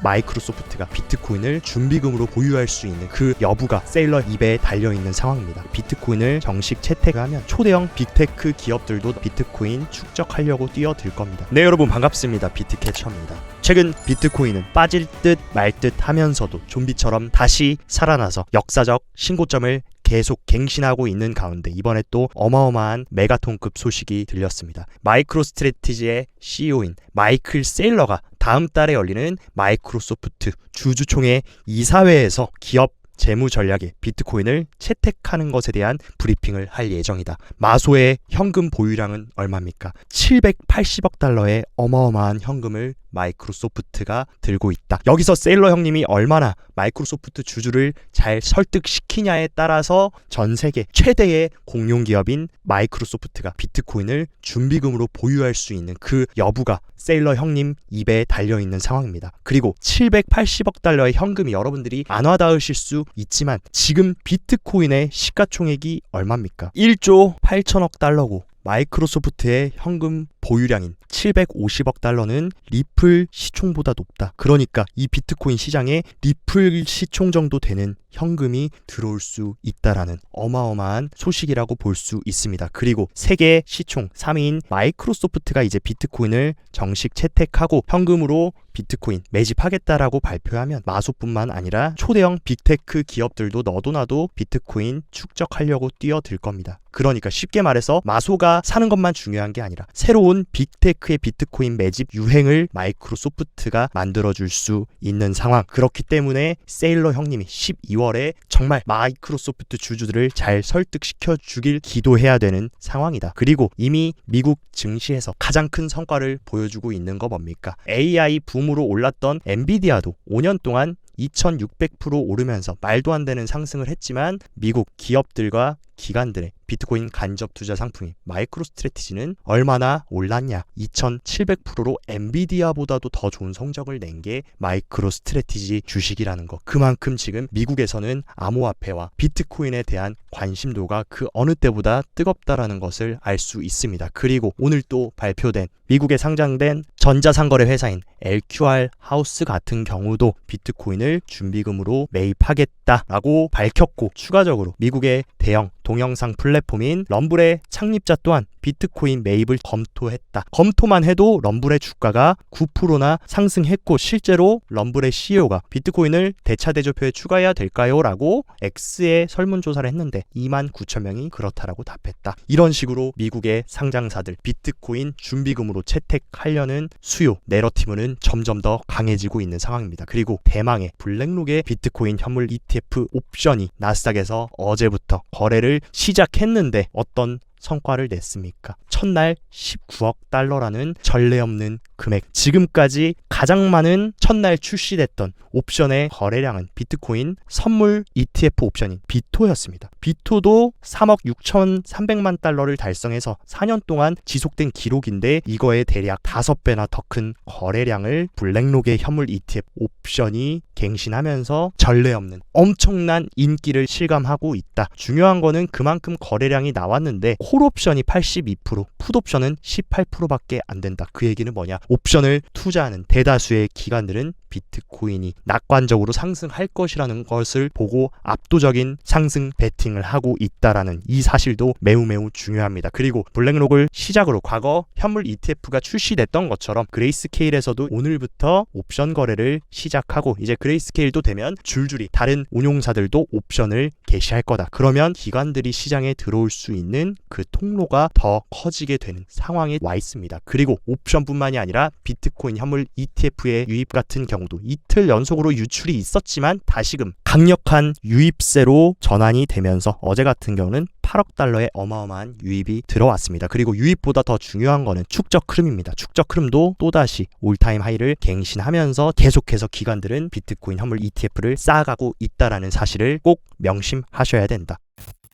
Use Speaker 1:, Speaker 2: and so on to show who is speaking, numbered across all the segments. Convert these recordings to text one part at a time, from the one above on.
Speaker 1: 마이크로소프트가 비트코인을 준비금으로 보유할 수 있는 그 여부가 세일러 입에 달려있는 상황입니다. 비트코인을 정식 채택하면 초대형 빅테크 기업들도 비트코인 축적하려고 뛰어들 겁니다. 네, 여러분 반갑습니다. 비트캐쳐입니다. 최근 비트코인은 빠질 듯 말 듯 하면서도 좀비처럼 다시 살아나서 역사적 신고점을 계속 갱신하고 있는 가운데 이번에 또 어마어마한 메가톤급 소식이 들렸습니다. 마이크로스트래티지의 CEO인 마이클 세일러가 다음 달에 열리는 마이크로소프트 주주총회 이사회에서 기업 재무 전략에 비트코인을 채택하는 것에 대한 브리핑을 할 예정이다. 마소의 현금 보유량은 얼마입니까? 780억 달러의 어마어마한 현금을 마이크로소프트가 들고 있다. 여기서 세일러 형님이 얼마나 마이크로소프트 주주를 잘 설득시키냐에 따라서 전 세계 최대의 공룡기업인 마이크로소프트가 비트코인을 준비금으로 보유할 수 있는 그 여부가 세일러 형님 입에 달려있는 상황입니다. 그리고 780억 달러의 현금이 여러분들이 안 와닿으실 수 있지만 지금 비트코인의 시가총액이 얼마입니까? 1조 8천억 달러고 마이크로소프트의 현금 보유량인 750억 달러는 리플 시총보다 높다. 그러니까 이 비트코인 시장에 리플 시총 정도 되는 현금이 들어올 수 있다라는 어마어마한 소식이라고 볼 수 있습니다. 그리고 세계 시총 3위인 마이크로소프트가 이제 비트코인을 정식 채택하고 현금으로 비트코인 매집하겠다라고 발표하면 마소뿐만 아니라 초대형 빅테크 기업들도 너도 나도 비트코인 축적하려고 뛰어들 겁니다. 그러니까 쉽게 말해서 마소가 사는 것만 중요한 게 아니라 새로운 빅테크의 비트코인 매집 유행을 마이크로소프트가 만들어줄 수 있는 상황. 그렇기 때문에 세일러 형님이 12월에 정말 마이크로소프트 주주들을 잘 설득시켜 주길 기도해야 되는 상황이다. 그리고 이미 미국 증시에서 가장 큰 성과를 보여주고 있는 거 뭡니까? AI 붐으로 올랐던 엔비디아도 5년 동안 2600% 오르면서 말도 안 되는 상승을 했지만 미국 기업들과 기관들의 비트코인 간접 투자 상품인 마이크로스트래티지는 얼마나 올랐냐? 2700%로 엔비디아보다도 더 좋은 성적을 낸 게 마이크로스트래티지 주식이라는 거. 그만큼 지금 미국에서는 암호화폐와 비트코인에 대한 관심도가 그 어느 때보다 뜨겁다라는 것을 알 수 있습니다. 그리고 오늘 또 발표된 미국에 상장된 전자상거래 회사인 LQR 하우스 같은 경우도 비트코인을 준비금으로 매입하겠다라고 밝혔고, 추가적으로 미국의 대형 동영상 플랫폼인 럼블의 창립자 또한 비트코인 매입을 검토했다. 검토만 해도 럼블의 주가가 9%나 상승했고, 실제로 럼블의 CEO가 비트코인을 대차대조표에 추가해야 될까요? 라고 X에 설문조사를 했는데 29,000명이 그렇다라고 답했다. 이런 식으로 미국의 상장사들 비트코인 준비금으로 채택하려는 수요 내러티브는 점점 더 강해지고 있는 상황입니다. 그리고 대망의 블랙록의 비트코인 현물 ETF 옵션이 나스닥에서 어제부터 거래를 시작했는데 어떤 성과를 냈습니까? 첫날 19억 달러라는 전례 없는 금액. 지금까지 가장 많은 첫날 출시됐던 옵션의 거래량은 비트코인 선물 ETF 옵션인 비토였습니다. 비토도 3억 6,300만 달러를 달성해서 4년 동안 지속된 기록인데 이거에 대략 5배나 더 큰 거래량을 블랙록의 현물 ETF 옵션이 갱신하면서 전례 없는 엄청난 인기를 실감하고 있다. 중요한 거는 그만큼 거래량이 나왔는데 콜옵션이 82%, 풋옵션은 18%밖에 안 된다. 그 얘기는 뭐냐? 옵션을 투자하는 대다수의 기관들은 비트코인이 낙관적으로 상승할 것이라는 것을 보고 압도적인 상승 베팅을 하고 있다라는 이 사실도 매우 중요합니다. 그리고 블랙록을 시작으로 과거 현물 ETF가 출시됐던 것처럼 그레이스케일에서도 오늘부터 옵션 거래를 시작하고 이제 그레이스케일도 되면 줄줄이 다른 운용사들도 옵션을 개시할 거다. 그러면 기관들이 시장에 들어올 수 있는 그 통로가 더 커지게 되는 상황에 와 있습니다. 그리고 옵션뿐만이 아니라 비트코인 현물 ETF의 유입 같은 경우도 이틀 연속으로 유출이 있었지만 다시금 강력한 유입세로 전환이 되면서 어제 같은 경우는 8억 달러의 어마어마한 유입이 들어왔습니다. 그리고 유입보다 더 중요한 거는 축적 흐름입니다. 축적 흐름도 또다시 올타임 하이를 갱신하면서 계속해서 기관들은 비트코인 현물 ETF를 쌓아가고 있다라는 사실을 꼭 명심하셔야 된다.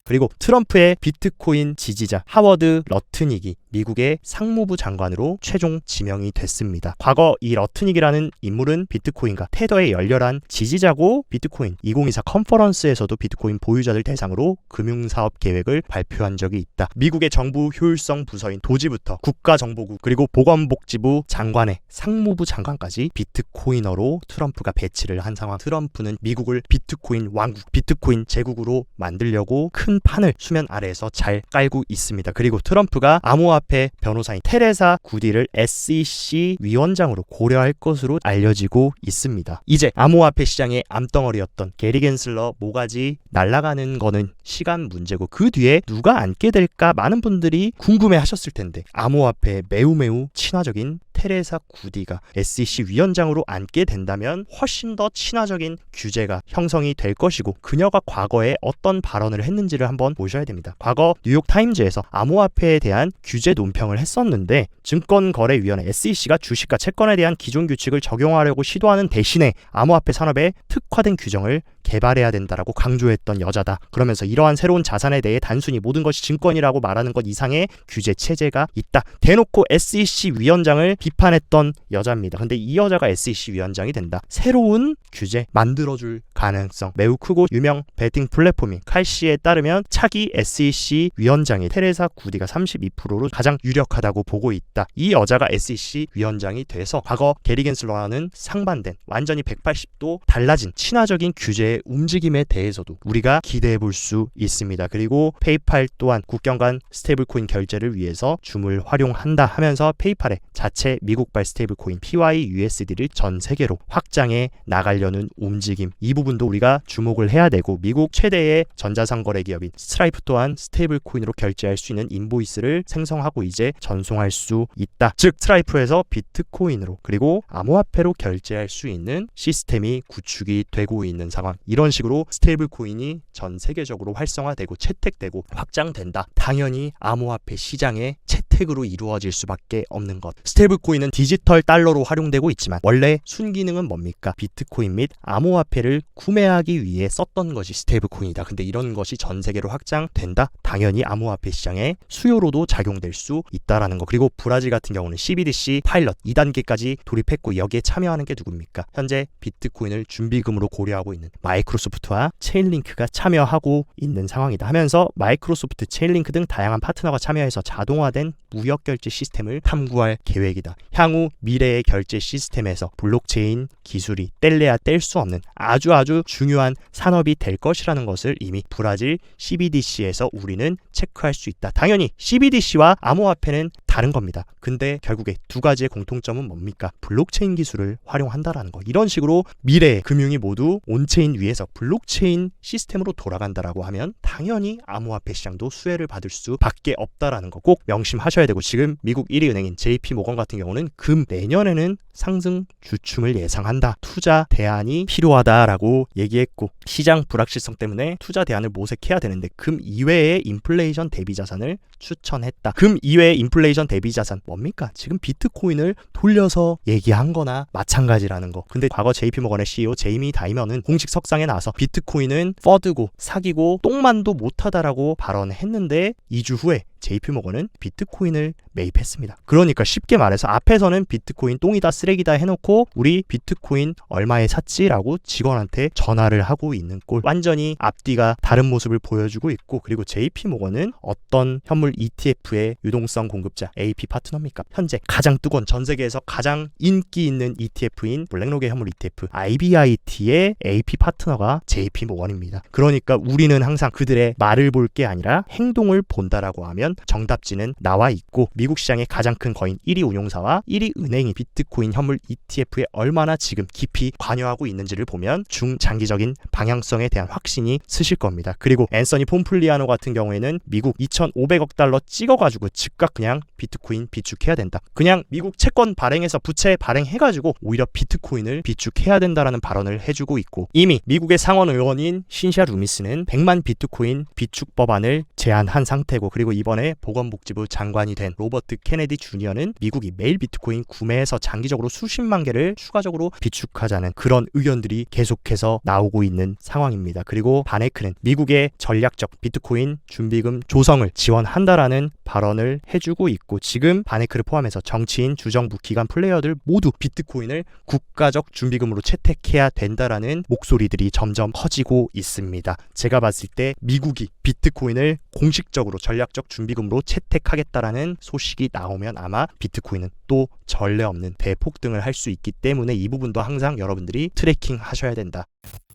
Speaker 1: 그리고 트럼프의 비트코인 지지자 하워드 러트닉이 미국의 상무부 장관으로 최종 지명이 됐습니다. 과거 이 러트닉이라는 인물은 비트코인과 테더의 열렬한 지지자고 비트코인 2024 컨퍼런스에서도 비트코인 보유자들 대상으로 금융사업 계획을 발표한 적이 있다. 미국의 정부 효율성 부서인 도지부터 국가정보국 그리고 보건복지부 장관의 상무부 장관까지 비트코이너로 트럼프가 배치를 한 상황. 트럼프는 미국을 비트코인 왕국, 비트코인 제국으로 만들려고 큰 판을 수면 아래에서 잘 깔고 있습니다. 그리고 트럼프가 암호화폐 변호사인 테레사 구디를 SEC 위원장으로 고려할 것으로 알려지고 있습니다. 이제 암호화폐 시장의 암덩어리였던 게리 겐슬러 모가지 날아가는 거는 시간 문제고 그 뒤에 누가 앉게 될까 많은 분들이 궁금해 하셨을 텐데 암호화폐에 매우 친화적인 테레사 구디가 SEC 위원장으로 앉게 된다면 훨씬 더 친화적인 규제가 형성이 될 것이고 그녀가 과거에 어떤 발언을 했는지를 한번 보셔야 됩니다. 과거 뉴욕타임즈에서 암호화폐에 대한 규제 논평을 했었는데 증권거래위원회 SEC가 주식과 채권에 대한 기존 규칙을 적용하려고 시도하는 대신에 암호화폐 산업에 특화된 규정을 개발해야 된다라고 강조했던 여자다. 그러면서 이러한 새로운 자산에 대해 단순히 모든 것이 증권이라고 말하는 것 이상의 규제 체제가 있다. 대놓고 SEC 위원장을 비판했던 여자입니다. 근데 이 여자가 SEC 위원장이 된다. 새로운 규제 만들어줄 가능성 매우 크고 유명 베팅 플랫폼인 칼시에 따르면 차기 SEC 위원장이 테레사 구디가 32%로 가장 유력하다고 보고 있다. 이 여자가 SEC 위원장이 돼서 과거 게리 겐슬러와는 상반된 완전히 180도 달라진 친화적인 규제의 움직임에 대해서도 우리가 기대해 볼 수 있습니다. 그리고 페이팔 또한 국경 간 스테이블코인 결제를 위해서 줌을 활용한다 하면서 페이팔의 자체 미국발 스테이블코인 PYUSD를 전 세계로 확장해 나가려는 움직임, 이 부분도 우리가 주목을 해야 되고 미국 최대의 전자상거래 기업인 스트라이프 또한 스테이블코인으로 결제할 수 있는 인보이스를 생성하고 이제 전송할 수 있다. 즉 스트라이프에서 비트코인으로 그리고 암호화폐로 결제할 수 있는 시스템이 구축이 되고 있는 상황. 이런 식으로 스테이블 코인이 전 세계적으로 활성화되고 채택되고 확장된다. 당연히 암호화폐 시장의 채택으로 이루어질 수밖에 없는 것. 스테이블 코인은 디지털 달러로 활용되고 있지만 원래 순기능은 뭡니까? 비트코인 및 암호화폐를 구매하기 위해 썼던 것이 스테이블 코인이다. 근데 이런 것이 전 세계로 확장된다. 당연히 암호화폐 시장의 수요로도 작용될 수 있다라는 거. 그리고 브라질 같은 경우는 CBDC 파일럿 2단계까지 돌입했고 여기에 참여하는 게 누굽니까? 현재 비트코인을 준비금으로 고려하고 있는 마이크로소프트와 체인링크가 참여하고 있는 상황이다 하면서 마이크로소프트, 체인링크 등 다양한 파트너가 참여해서 자동화된 무역 결제 시스템을 탐구할 계획이다. 향후 미래의 결제 시스템에서 블록체인 기술이 뗄래야 뗄 수 없는 아주 중요한 산업이 될 것이라는 것을 이미 브라질 CBDC에서 우리는 체크할 수 있다. 당연히 CBDC와 암호화폐는 다른 겁니다. 근데 결국에 두 가지의 공통점은 뭡니까? 블록체인 기술을 활용한다라는 거. 이런 식으로 미래의 금융이 모두 온체인 위에서 블록체인 시스템으로 돌아간다라고 하면 당연히 암호화폐 시장도 수혜를 받을 수밖에 없다라는 거 꼭 명심하셔야 되고, 지금 미국 1위 은행인 JP모건 같은 경우는 금 내년에는 상승 주춤을 예상한다. 투자 대안이 필요하다라고 얘기했고, 시장 불확실성 때문에 투자 대안을 모색해야 되는데 금 이외의 인플레이션 대비 자산을 추천했다. 금 이외의 인플레이션 대비 자산 뭡니까? 지금 비트코인을 돌려서 얘기한 거나 마찬가지라는 거. 근데 과거 JP모건의 CEO 제이미 다이먼은 공식 석상에 나와서 비트코인은 퍼드고 사기고 똥만도 못하다라고 발언했는데 2주 후에 JP모건은 비트코인을 매입했습니다. 그러니까 쉽게 말해서 앞에서는 비트코인 똥이다 쓰레기다 해놓고 우리 비트코인 얼마에 샀지라고 직원한테 전화를 하고 있는 꼴, 완전히 앞뒤가 다른 모습을 보여주고 있고, 그리고 JP모건은 어떤 현물 ETF의 유동성 공급자 AP 파트너입니까? 현재 가장 뜨거운, 전 세계에서 가장 인기 있는 ETF인 블랙록의 현물 ETF IBIT의 AP 파트너가 JP모건입니다. 그러니까 우리는 항상 그들의 말을 볼 게 아니라 행동을 본다라고 하면 정답지는 나와 있고, 미국 시장의 가장 큰 거인 1위 운용사와 1위 은행이 비트코인 현물 ETF에 얼마나 지금 깊이 관여하고 있는지를 보면 중장기적인 방향성에 대한 확신이 쓰실 겁니다. 그리고 앤서니 폼플리아노 같은 경우에는 미국 2,500억 달러 찍어가지고 즉각 그냥 비트코인 비축해야 된다. 그냥 미국 채권 발행해서 부채 발행해가지고 오히려 비트코인을 비축해야 된다라는 발언을 해주고 있고, 이미 미국의 상원 의원인 신샤 루미스는 100만 비트코인 비축 법안을 제안한 상태고, 그리고 이번 이번에 보건복지부 장관이 된 로버트 케네디 주니어는 미국이 매일 비트코인 구매해서 장기적으로 수십만 개를 추가적으로 비축하자는 그런 의견들이 계속해서 나오고 있는 상황입니다. 그리고 바네크는 미국의 전략적 비트코인 준비금 조성을 지원한다라는 발언을 해주고 있고, 지금 바네크를 포함해서 정치인, 주정부, 기관 플레이어들 모두 비트코인을 국가적 준비금으로 채택해야 된다라는 목소리들이 점점 커지고 있습니다. 제가 봤을 때 미국이 비트코인을 공식적으로 전략적 준비금으로 채택하겠다라는 소식이 나오면 아마 비트코인은 또 전례 없는 대폭등을 할 수 있기 때문에 이 부분도 항상 여러분들이 트래킹 하셔야 된다.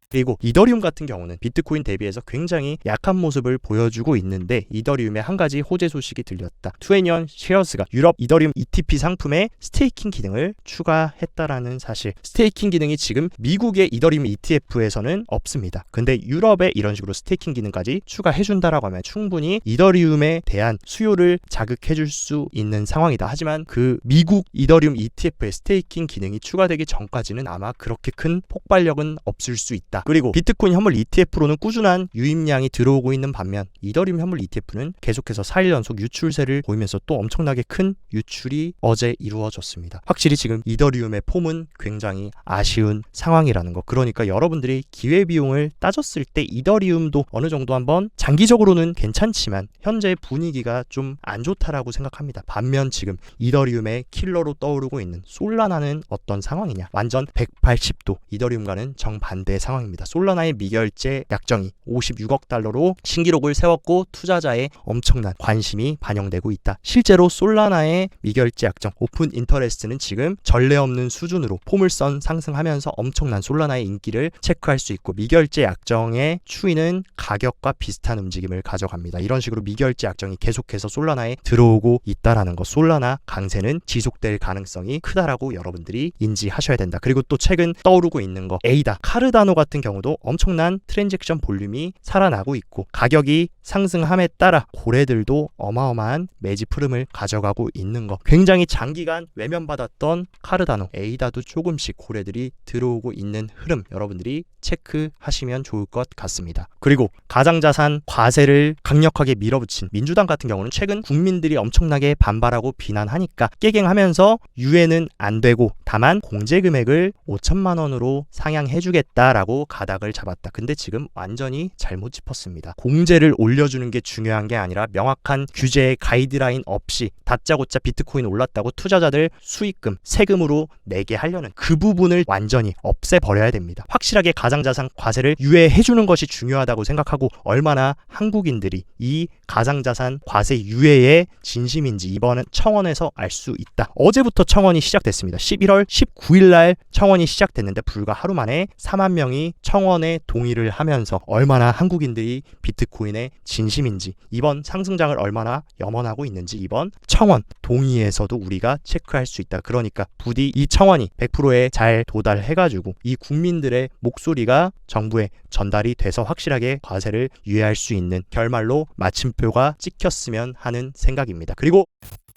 Speaker 1: 그리고 이더리움 같은 경우는 비트코인 대비해서 굉장히 약한 모습을 보여주고 있는데, 이더리움의 한 가지 호재 소식이 들렸다. 2NE1 쉐어스가 유럽 이더리움 ETP 상품에 스테이킹 기능을 추가했다라는 사실. 스테이킹 기능이 지금 미국의 이더리움 ETF에서는 없습니다. 근데 유럽에 이런 식으로 스테이킹 기능까지 추가해준다라고 하면 충분히 이더리움에 대한 수요를 자극해줄 수 있는 상황이다. 하지만 그 미국 이더리움 ETF에 스테이킹 기능이 추가되기 전까지는 아마 그렇게 큰 폭발력은 없을 수 있다. 그리고 비트코인 현물 ETF로는 꾸준한 유입량이 들어오고 있는 반면 이더리움 현물 ETF는 계속해서 4일 연속 유출세를 보이면서 또 엄청나게 큰 유출이 어제 이루어졌습니다. 확실히 지금 이더리움의 폼은 굉장히 아쉬운 상황이라는 거. 그러니까 여러분들이 기회비용을 따졌을 때 이더리움도 어느 정도 한번 장기적으로는 괜찮지만 현재 분위기가 좀 안 좋다라고 생각합니다. 반면 지금 이더리움의 킬러로 떠오르고 있는 솔라나는 어떤 상황이냐? 완전 180도 이더리움과는 정반대의 상황입니다. 솔라나의 미결제 약정이 56억 달러로 신기록을 세웠고 투자자의 엄청난 관심이 반영되고 있다. 실제로 솔라나의 미결제 약정 오픈 인터레스트는 지금 전례 없는 수준으로 포물선 상승하면서 엄청난 솔라나의 인기를 체크할 수 있고, 미결제 약정의 추이는 가격과 비슷한 움직임을 가져갑니다. 이런 식으로 미결제 약정이 계속해서 솔라나에 들어오고 있다라는 것. 솔라나 강세는 지속될 가능성이 크다라고 여러분들이 인지하셔야 된다. 그리고 또 최근 떠오르고 있는 거, 에이다, 카르다노 같은 경우도 엄청난 트랜잭션 볼륨이 살아나고 있고, 가격이 상승함에 따라 고래들도 어마어마한 매집 흐름을 가져가고 있는 거. 굉장히 장기간 외면받았던 카르다노, 에이다도 조금씩 고래들이 들어오고 있는 흐름, 여러분들이 체크하시면 좋을 것 같습니다. 그리고 가상자산 과세를 강력하게 밀어붙인 민주당 같은 경우는 최근 국민들이 엄청나게 반발하고 비난하니까 깨갱하면서 유예는 안 되고 다만 공제 금액을 5천만 원으로 상향해주겠다라고 가닥을 잡았다. 근데 지금 완전히 잘못 짚었습니다. 공제를 올려주는 게 중요한 게 아니라 명확한 규제의 가이드라인 없이 다짜고짜 비트코인 올랐다고 투자자들 수익금, 세금으로 내게 하려는 그 부분을 완전히 없애버려야 됩니다. 확실하게 가상자산 과세를 유예해주는 것이 중요하다고 생각하고, 얼마나 한국인들이 이 가상자산 과세 유예에 진심인지 이번은 청원에서 알 수 있다. 어제부터 청원이 시작됐습니다. 11월 19일 날 청원이 시작됐는데 불과 하루 만에 4만 명이 청원에 동의를 하면서 얼마나 한국인들이 비트코인에 진심인지, 이번 상승장을 얼마나 염원하고 있는지 이번 청원 동의에서도 우리가 체크할 수 있다. 그러니까 부디 이 청원이 100%에 잘 도달해가지고 이 국민들의 목소리가 정부에 전달이 돼서 확실하게 과세를 유예할 수 있는 결말로 마침표가 찍혔으면 하는 생각입니다. 그리고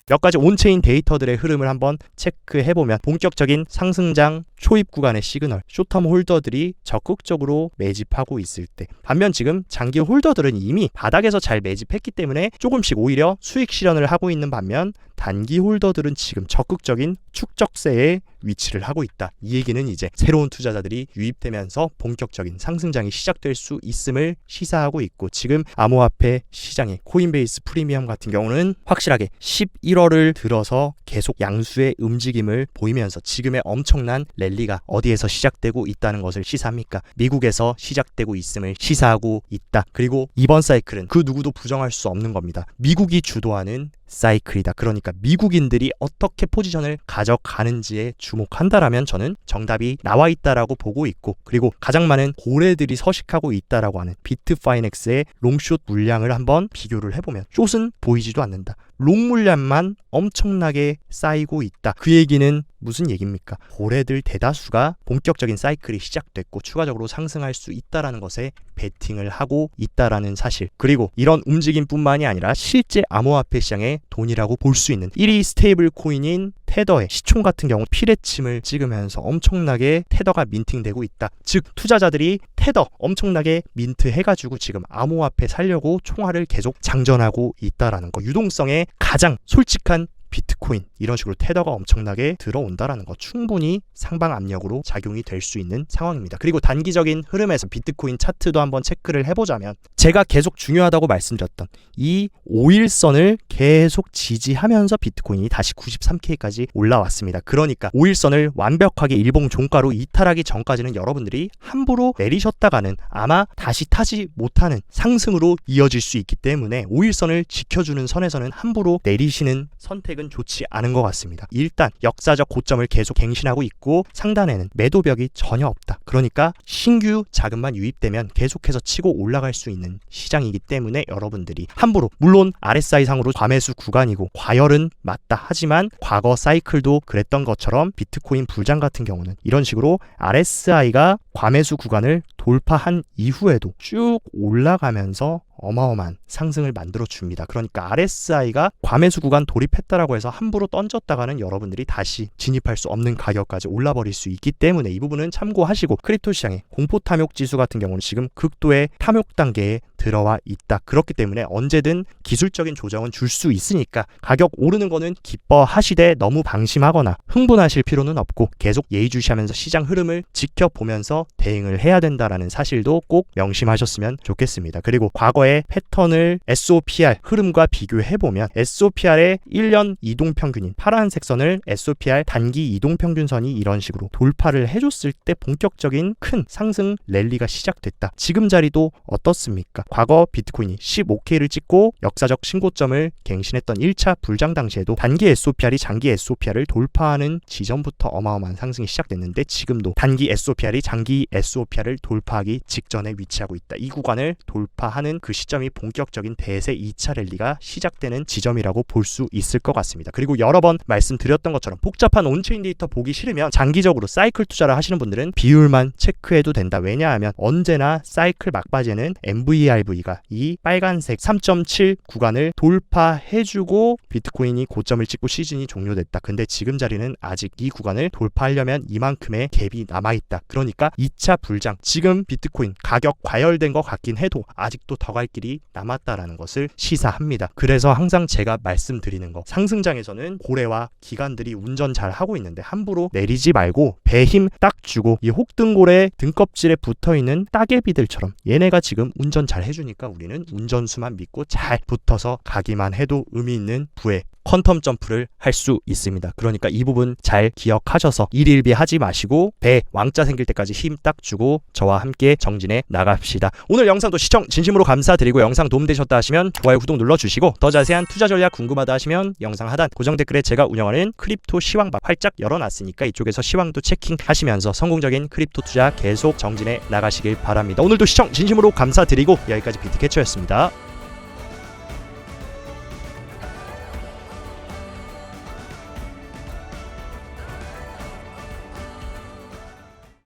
Speaker 1: 몇 가지 온체인 데이터들의 흐름을 한번 체크해보면 본격적인 상승장 초입 구간의 시그널, 숏텀 홀더들이 적극적으로 매집하고 있을 때, 반면 지금 장기 홀더들은 이미 바닥에서 잘 매집했기 때문에 조금씩 오히려 수익 실현을 하고 있는 반면 단기 홀더들은 지금 적극적인 축적세에 위치를 하고 있다. 이 얘기는 이제 새로운 투자자들이 유입되면서 본격적인 상승장이 시작될 수 있음을 시사하고 있고, 지금 암호화폐 시장의 코인베이스 프리미엄 같은 경우는 확실하게 11월을 들어서 계속 양수의 움직임을 보이면서 지금의 엄청난 랠리가 어디에서 시작되고 있다는 것을 시사합니까? 미국에서 시작되고 있음을 시사하고 있다. 그리고 이번 사이클은 그 누구도 부정할 수 없는 겁니다. 미국이 주도하는 사이클이다. 그러니까 미국인들이 어떻게 포지션을 가져가는지에 주목한다라면 저는 정답이 나와 있다라고 보고 있고, 그리고 가장 많은 고래들이 서식하고 있다라고 하는 비트파이넥스의 롱숏 물량을 한번 비교를 해보면 숏은 보이지도 않는다. 롱 물량만 엄청나게 쌓이고 있다. 그 얘기는 무슨 얘기입니까? 고래들 대다수가 본격적인 사이클이 시작됐고 추가적으로 상승할 수 있다라는 것에 베팅을 하고 있다라는 사실. 그리고 이런 움직임뿐만이 아니라 실제 암호화폐 시장의 돈이라고 볼 수 있는 1위 스테이블 코인인 테더의 시총 같은 경우 피레침을 찍으면서 엄청나게 테더가 민팅되고 있다. 즉 투자자들이 테더 엄청나게 민트해가지고 지금 암호화폐 살려고 총알을 계속 장전하고 있다라는 거. 유동성의 가장 솔직한 비트코인, 이런 식으로 테더가 엄청나게 들어온다라는 거, 충분히 상방 압력으로 작용이 될 수 있는 상황입니다. 그리고 단기적인 흐름에서 비트코인 차트도 한번 체크를 해보자면, 제가 계속 중요하다고 말씀드렸던 이 5일선을 계속 지지하면서 비트코인이 다시 93K까지 올라왔습니다. 그러니까 5일선을 완벽하게 일봉 종가로 이탈하기 전까지는 여러분들이 함부로 내리셨다가는 아마 다시 타지 못하는 상승으로 이어질 수 있기 때문에 5일선을 지켜주는 선에서는 함부로 내리시는 선택은 좋지 않은 것 같습니다. 일단 역사적 고점을 계속 갱신하고 있고 상단에는 매도벽이 전혀 없다. 그러니까 신규 자금만 유입되면 계속해서 치고 올라갈 수 있는 시장이기 때문에 여러분들이 함부로, 물론 RSI 상으로 과매수 구간이고 과열은 맞다 하지만 과거 사이클도 그랬던 것처럼 비트코인 불장 같은 경우는 이런 식으로 RSI가 과매수 구간을 돌파한 이후에도 쭉 올라가면서 어마어마한 상승을 만들어 줍니다. 그러니까 RSI가 과매수 구간 돌입했다라고 해서 함부로 던졌다가는 여러분들이 다시 진입할 수 없는 가격까지 올라버릴 수 있기 때문에 이 부분은 참고하시고, 크립토 시장의 공포 탐욕 지수 같은 경우는 지금 극도의 탐욕 단계에 들어와 있다. 그렇기 때문에 언제든 기술적인 조정은 줄 수 있으니까 가격 오르는 거는 기뻐하시되 너무 방심하거나 흥분하실 필요는 없고 계속 예의주시하면서 시장 흐름을 지켜보면서 대응을 해야 된다라는 사실도 꼭 명심하셨으면 좋겠습니다. 그리고 과거의 패턴을 SOPR 흐름과 비교해보면 SOPR의 1년 이동평균인 파란색 선을 SOPR 단기 이동평균선이 이런 식으로 돌파를 해줬을 때 본격적인 큰 상승 랠리가 시작됐다. 지금 자리도 어떻습니까? 과거 비트코인이 15K를 찍고 역사적 신고점을 갱신했던 1차 불장 당시에도 단기 SOPR이 장기 SOPR을 돌파하는 지점부터 어마어마한 상승이 시작됐는데, 지금도 단기 SOPR이 장기 SOPR을 돌파하기 직전에 위치하고 있다. 이 구간을 돌파하는 그 시점이 본격적인 대세 2차 랠리가 시작되는 지점이라고 볼 수 있을 것 같습니다. 그리고 여러 번 말씀드렸던 것처럼 복잡한 온체인 데이터 보기 싫으면 장기적으로 사이클 투자를 하시는 분들은 비율만 체크해도 된다. 왜냐하면 언제나 사이클 막바지에는 MVRV가 이 빨간색 3.7 구간을 돌파해주고 비트코인이 고점을 찍고 시즌이 종료됐다. 근데 지금 자리는 아직 이 구간을 돌파하려면 이만큼의 갭이 남아있다. 그러니까 2차 불장, 지금 비트코인 가격 과열된 것 같긴 해도 아직도 더 갈 길이 남았다라는 것을 시사합니다. 그래서 항상 제가 말씀드리는 거, 상승장에서는 고래와 기관들이 운전 잘 하고 있는데 함부로 내리지 말고 배 힘 딱 주고, 이 혹등고래 등껍질에 붙어있는 따개비들처럼 얘네가 지금 운전 잘 해주니까 우리는 운전수만 믿고 잘 붙어서 가기만 해도 의미 있는 부에 퀀텀 점프를 할 수 있습니다. 그러니까 이 부분 잘 기억하셔서 일일비 하지 마시고 배 왕자 생길 때까지 힘 딱 주고 저와 함께 정진해 나갑시다. 오늘 영상도 시청 진심으로 감사드리고, 영상 도움되셨다 하시면 좋아요, 구독 눌러주시고, 더 자세한 투자 전략 궁금하다 하시면 영상 하단 고정 댓글에 제가 운영하는 크립토 시황방 활짝 열어놨으니까 이쪽에서 시황도 체킹하시면서 성공적인 크립토 투자 계속 정진해 나가시길 바랍니다. 오늘도 시청 진심으로 감사드리고 여기까지 비트캐쳐였습니다.